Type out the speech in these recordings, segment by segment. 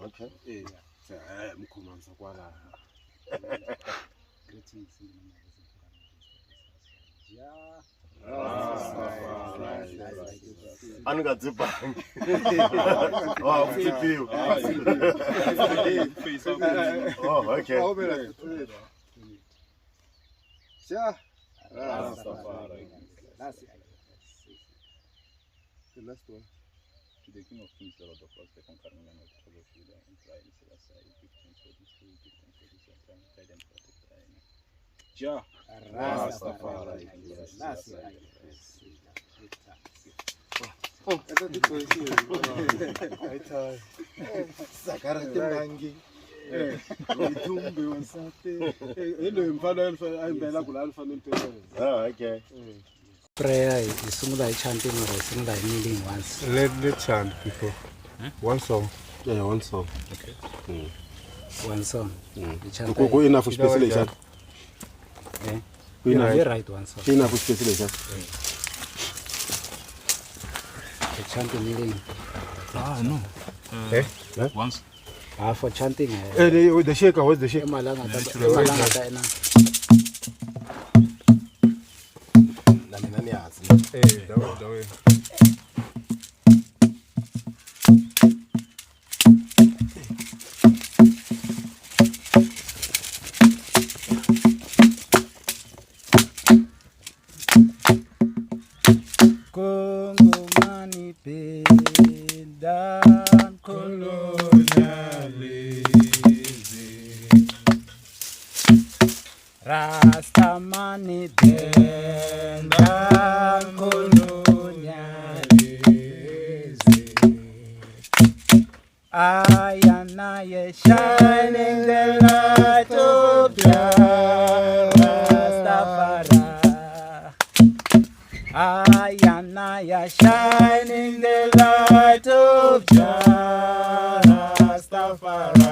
Okay. Mkhomanisa kwala. Greetings in the name Oh, okay. The last one. To the King of Kings, the Lord of Lords, the conquering Lion of the tribe of Judah, and Pride is Selassie, give thanks for this day, give thanks for this time, guide and protect the enemy. Jah, Rastafari, I thought it was here. I thought. Sakara Timangi. Oh, okay. prayer is similar chanting or similar kneeling once. Let's chant before. One song. Yeah, one song. Okay. One song. Go enough for specialization. You write one song. Enough for specialization. The chanting kneeling. No. Once. For chanting. The shaker, what's the shaker? Kongomani pedan kolonialism, Rastamani pedan kolonialism. I and I shining the light of Jah Rastafari. I and I shining the light of Jah Rastafari.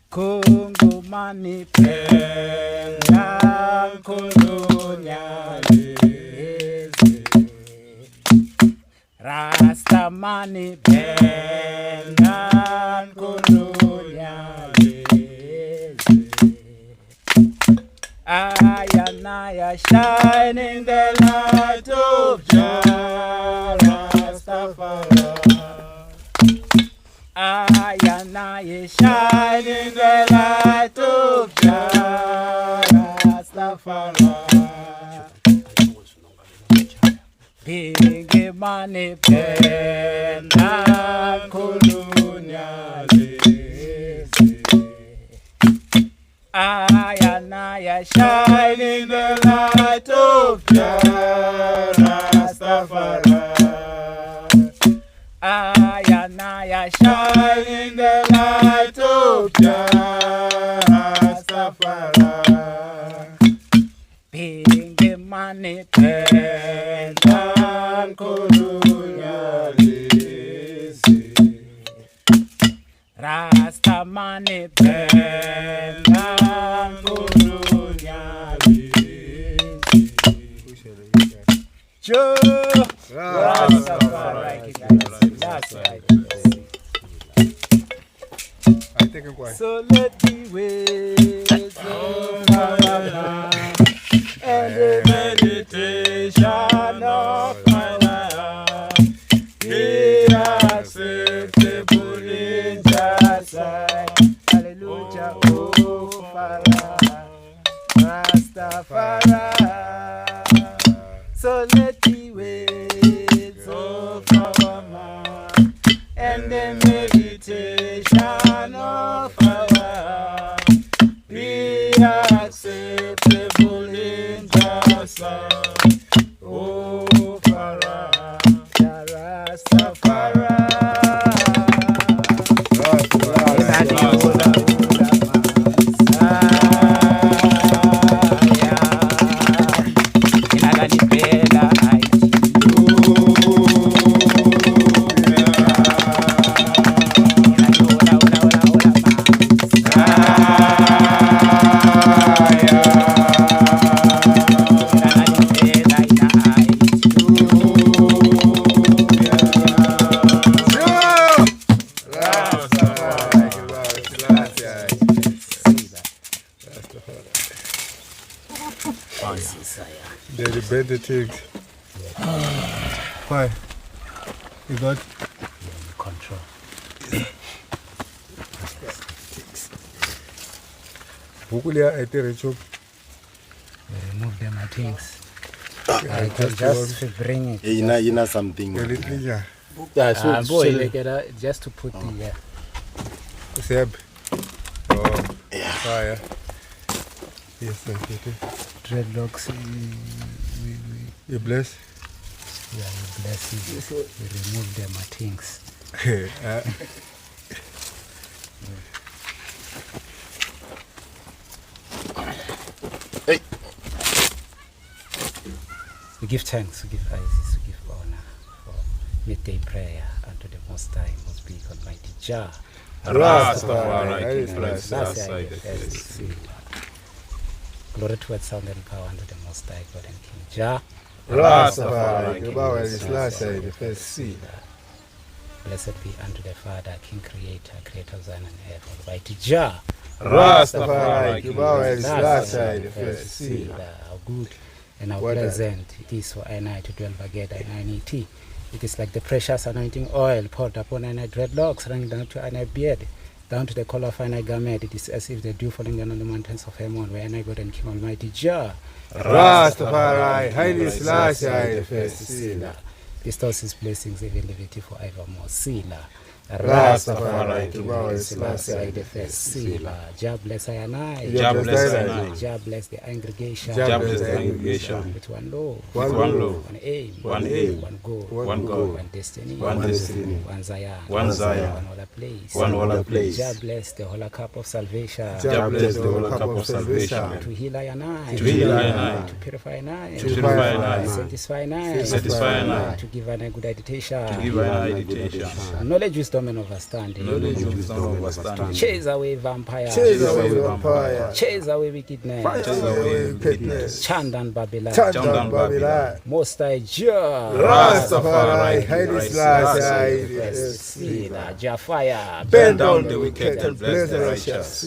Kongomani pedan kolonialism, Rastamani pedan kolonialism. I and I shining the light of Jah Rastafari. I and I shining the light of Jah Rastafari. Big money pedan colonialism. I and I shining the light of Jah Rastafari. I and I shining the light of Jah Rastafari. Big money pedan colonialism. Rastamani pedan colonialism. Joe Rastafari. That's right. I think I'm quiet. So let the waves of our land and the meditation of my life be acceptable in Jah's sight. Hallelujah, oh Farah, Rastafari. So let the waves of our mind and the meditation of our heart be acceptable in Jah's sight. Oh Farah, Rastafari. the things. Why? You got? Control. Bukulia I tell you. Remove them, I think. I can just bring it. You know something. Yeah, just to put the Seb. Oh, yeah. Fire. Yes, thank you. Dreadlocks. You bless? Yeah, you bless you. We remove them, I think. Hey. We give thanks, we give praises, we give honor for midday prayer unto the Most High, Most Big Almighty Jah. Rastafari. Glory to its sound and power unto the Most High God and King Jah. Rastafari. The first seed. Blessed be unto the Father, King Creator, Creator of Zion and Earth, Almighty Jah. Rastafari. The first seed. How good and how pleasant it is for I to dwell together in unity. It is like the precious anointing oil poured upon an dreadlocks, running down to an beard, down to the collar of an garment. It is as if the dew falling down on the mountains of Hermon, where I God and King Almighty Jah. Rastafari, Haile Selassie, the first seed. Bestows his blessings, even liberty forevermore. Selah. Rastafari, Selassie, the first sealer. Jah bless I and I. Jah bless I and I. Jah bless the congregation. Jah bless the congregation. With one law, one love, one aim, one aim, one goal, one destiny, one Zion, one other place, one other place. Jah bless the whole cup of salvation. Jah bless the whole cup of salvation. To heal I and I. To heal I and I. To purify I and I. To purify I and I. Satisfy I and I. Satisfy I and I. To give I good meditation. To give I meditation. Knowledge, wisdom, and understanding. Chase away vampire. Chase away vampire. Chase away wickedness. Chase away wickedness. Chandan Babylon. Chandan Babylon. Most High Jah. Rastafari, Haile Selassie. Jah fire. Bend down the wicked and bless the righteous.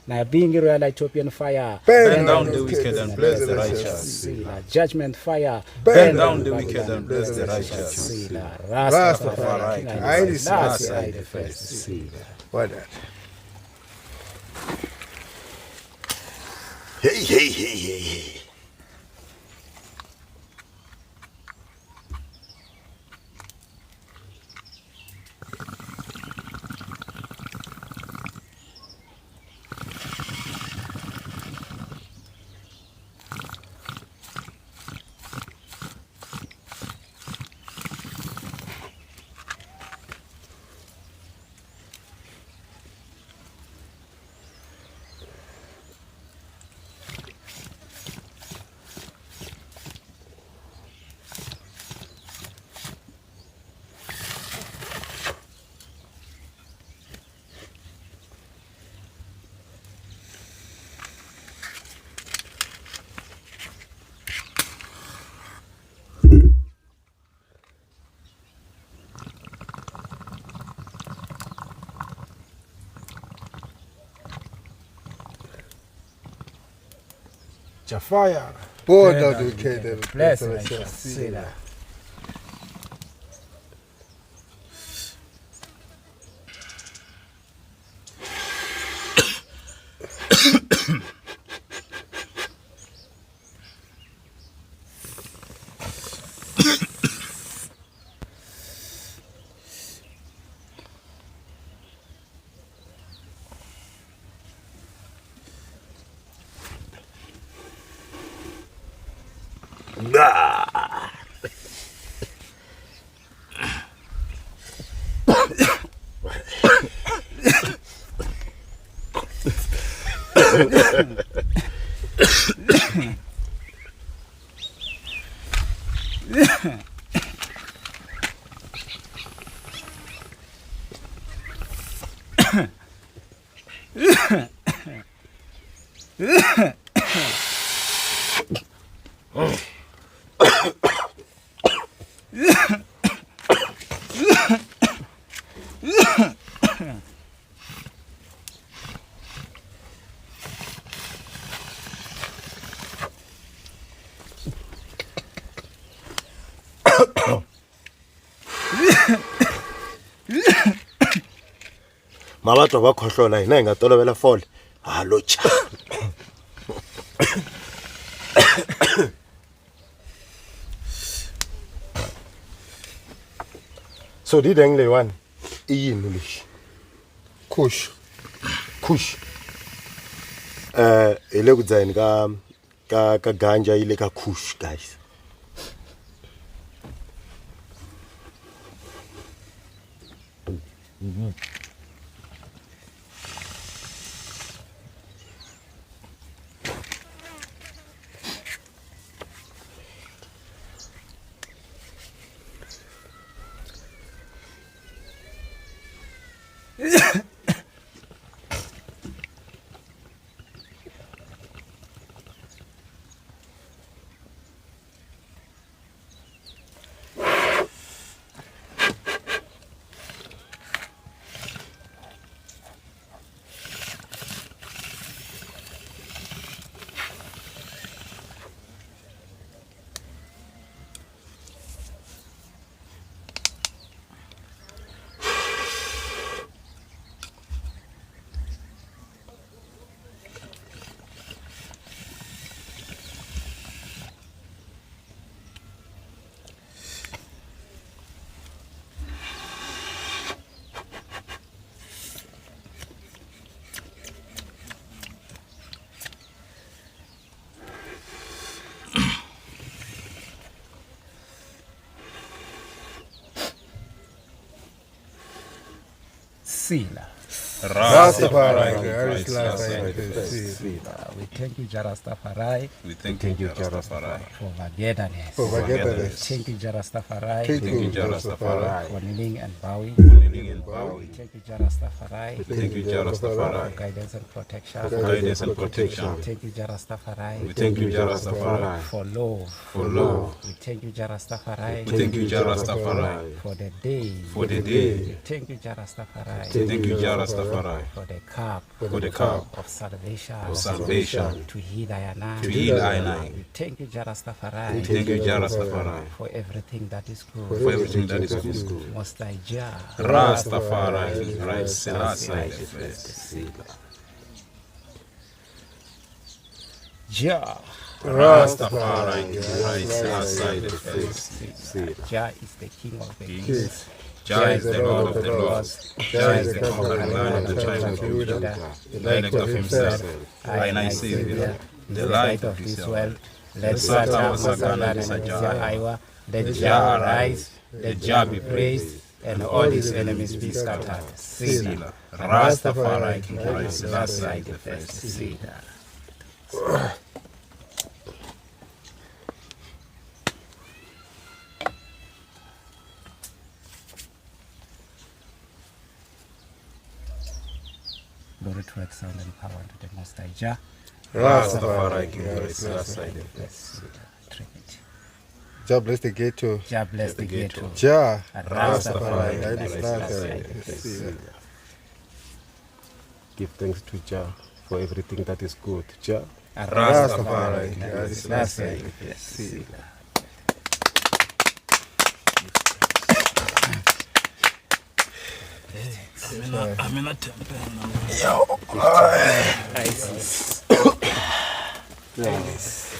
Now being a real Ethiopian fire. Bend down the wicked and bless the righteous. Judgment fire. Bend down the wicked and bless the righteous. Rastafari. Haile Selassie. What that? Hey. Jafaya. Bend down the wicked and bless the righteous. Mabatho ba khohlola ina nga tolovela fole. Hallo cha. So di deng le one. Iyini lish. Kush. Ile kudzayini ka ganja ile ka kush guys. Sila. Rastafari. We thank you, Jarastafari. We thank you, Rastafari. For Vagedane. Thank you, Jarastafari. Thank you, Jarastafari. For kneeling and bowing. We Thank you, Jarastafari. thank you, Rastafari. For guidance and protection. Guidance and protection. Thank you, Jarastafari. We thank you, Rastafari. For love. Love. We thank you, Jarastafari. We thank you, Rastafari. For the day. We Thank you, Jarastafari. thank you, Rastafari. For the cup. Of Salvation. To heal Ayana. We thank you, Jarastafari. Thank you, Rastafari. For everything that is good. For everything that is good. Most I Jah. Rastafari. Right, Selassie. Jah. Rastafari. Right, Selassie. Jah is the King of the Kings. Jah is the Lord of the Lords. Jah is the conquering Lion of the tribe of Judah. The light of himself. I Savior. The light of this world. Let Satan let Jah arise. Let Jah be praised. And all his enemies be scattered. Selah. Rastafari, King Christ, Selassie the first. Selah. Glory to excellence and power to the Most High Jah. Rastafari, King Christ, Selassie the first. Trinity. Jah bless the ghetto. Jah bless the ghetto. Jah. Rastafari. Rastafari. Give thanks to Jah for everything that is good. Jah. Rastafari. I'm in a temple ISIS. Yes.